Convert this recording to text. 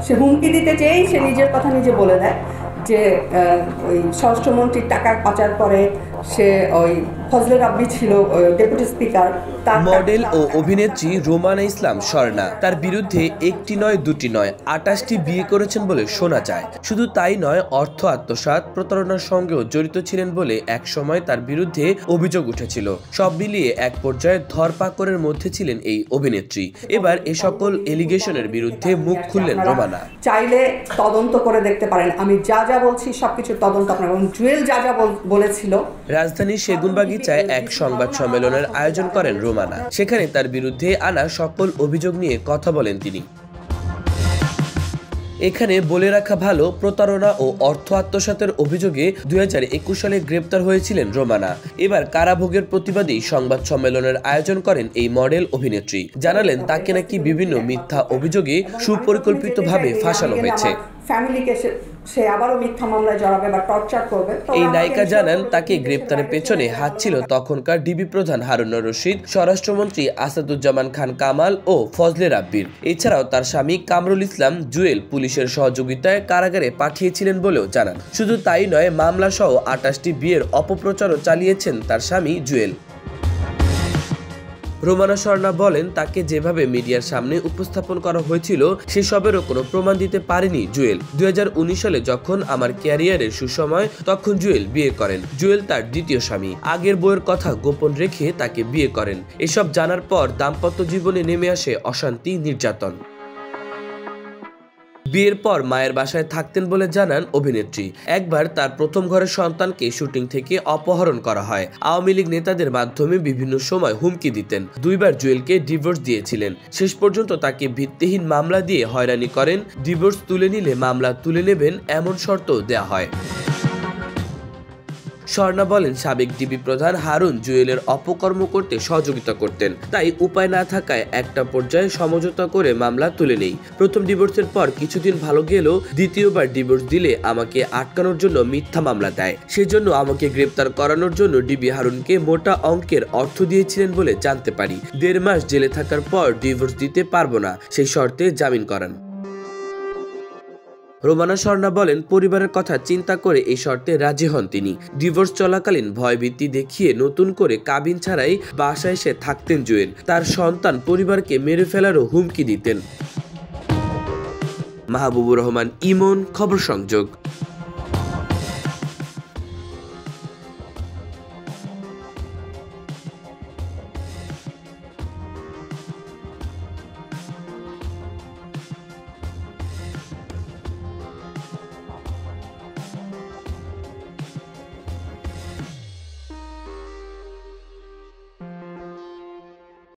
সে হুমকি দিতে চেয়েই সে নিজের কথা নিজে বলে দেয় যে ওই স্বরাষ্ট্রমন্ত্রীর টাকা পাচার করে সে ওই ফজলে রাব্বি ছিল ডেপুটি স্পিকার। মডেল ও অভিনেত্রী রোমানা ইসলাম স্বর্ণা তার বিরুদ্ধে একটি নয় দুটি নয় ২৮টি বিয়ে করেছেন বলে শোনা যায়। শুধু তাই নয়, অর্থ আত্মসাৎ প্রতারণার সঙ্গেও জড়িত ছিলেন বলে এক সময় তার বিরুদ্ধে অভিযোগ উঠেছিল। সব মিলিয়ে এক পর্যায়ে ধরপাকড়ের মধ্যে ছিলেন এই অভিনেত্রী। এবার এ সকল এলিগেশনের বিরুদ্ধে মুখ খুললেন রোমানা। চাইলে তদন্ত করে দেখতে পারেন, আমি যা যা বলছি সবকিছু তদন্ত আপনার, এবং জুয়েল যা যা বলেছিল। রাজধানীর সেগুনবাগিচায় এক সংবাদ সম্মেলনের আয়োজন করেন রোমানা। সেখানে তার বিরুদ্ধে আনা সকল অভিযোগ নিয়ে কথা বলেন তিনি। এখানে বলে রাখা ভালো, প্রতারণা ও অর্থ আত্মসাতের অভিযোগে ২০২১ সালে গ্রেপ্তার হয়েছিলেন রোমানা। এবার কারাভোগের প্রতিবাদী সংবাদ সম্মেলনের আয়োজন করেন এই মডেল অভিনেত্রী। জানালেন তাকে নাকি বিভিন্ন মিথ্যা অভিযোগে সুপরিকল্পিতভাবে ফাঁসানো হয়েছে। সে আবারও মিথ্যা মামলায় জড়াবে বা টর্চার করবে। এই নায়িকা জানান তাকে গ্রেপ্তারের পেছনে হাত ছিল তখনকার ডিবি প্রধান হারুনুর রশিদ, স্বরাষ্ট্রমন্ত্রী আসাদুজ্জামান খান কামাল ও ফজলে রাব্বির। এছাড়াও তার স্বামী কামরুল ইসলাম জুয়েল পুলিশের সহযোগিতায় কারাগারে পাঠিয়েছিলেন বলেও জানান। শুধু তাই নয়, মামলা সহ ২৮টি বিয়ের অপপ্রচারও চালিয়েছেন তার স্বামী জুয়েল। রোমানা স্বর্ণা বলেন, তাকে যেভাবে মিডিয়ার সামনে উপস্থাপন করা হয়েছিল সেসবেরও কোনো প্রমাণ দিতে পারেনি জুয়েল। ২০১৯ সালে যখন আমার ক্যারিয়ারের সুসময়, তখন জুয়েল বিয়ে করেন। জুয়েল তার দ্বিতীয় স্বামী। আগের বউয়ের কথা গোপন রেখে তাকে বিয়ে করেন। এসব জানার পর দাম্পত্য জীবনে নেমে আসে অশান্তি, নির্যাতন। বিয়ের পর মায়ের বাসায় থাকতেন বলে জানান অভিনেত্রী। একবার তার প্রথম ঘরের সন্তানকে শুটিং থেকে অপহরণ করা হয়। আওয়ামী লীগ নেতাদের মাধ্যমে বিভিন্ন সময় হুমকি দিতেন। ২বার জুয়েলকে ডিভোর্স দিয়েছিলেন। শেষ পর্যন্ত তাকে ভিত্তিহীন মামলা দিয়ে হয়রানি করেন। ডিভোর্স তুলে নিলে মামলা তুলে নেবেন এমন শর্ত দেয়া হয়। স্বর্ণা বলেন, সাবেক ডিবি প্রধান হারুন জুয়েলের অপকর্ম করতে সহযোগিতা করতেন। তাই উপায় না থাকায় একটা পর্যায়ে সমঝোতা করে মামলা তুলে নেই। প্রথম ডিভোর্সের পর কিছুদিন ভালো গেলেও দ্বিতীয়বার ডিভোর্স দিলে আমাকে আটকানোর জন্য মিথ্যা মামলা দেয়। সেজন্য আমাকে গ্রেপ্তার করানোর জন্য ডিবি হারুনকে মোটা অঙ্কের অর্থ দিয়েছিলেন বলে জানতে পারি। ১.৫ মাস জেলে থাকার পর ডিভোর্স দিতে পারবো না, সেই শর্তে জামিন করান। রোমানা স্বর্ণা বলেন, পরিবারের কথা চিন্তা করে এই শর্তে রাজি হন তিনি। ডিভোর্স চলাকালীন ভয়ভীতি দেখিয়ে নতুন করে কাবিন ছাড়াই বাসায় এসে থাকতেন জুয়েল। তার সন্তান পরিবারকে মেরে ফেলারও হুমকি দিতেন। মাহবুবুর রহমান ইমন, খবর সংযোগ।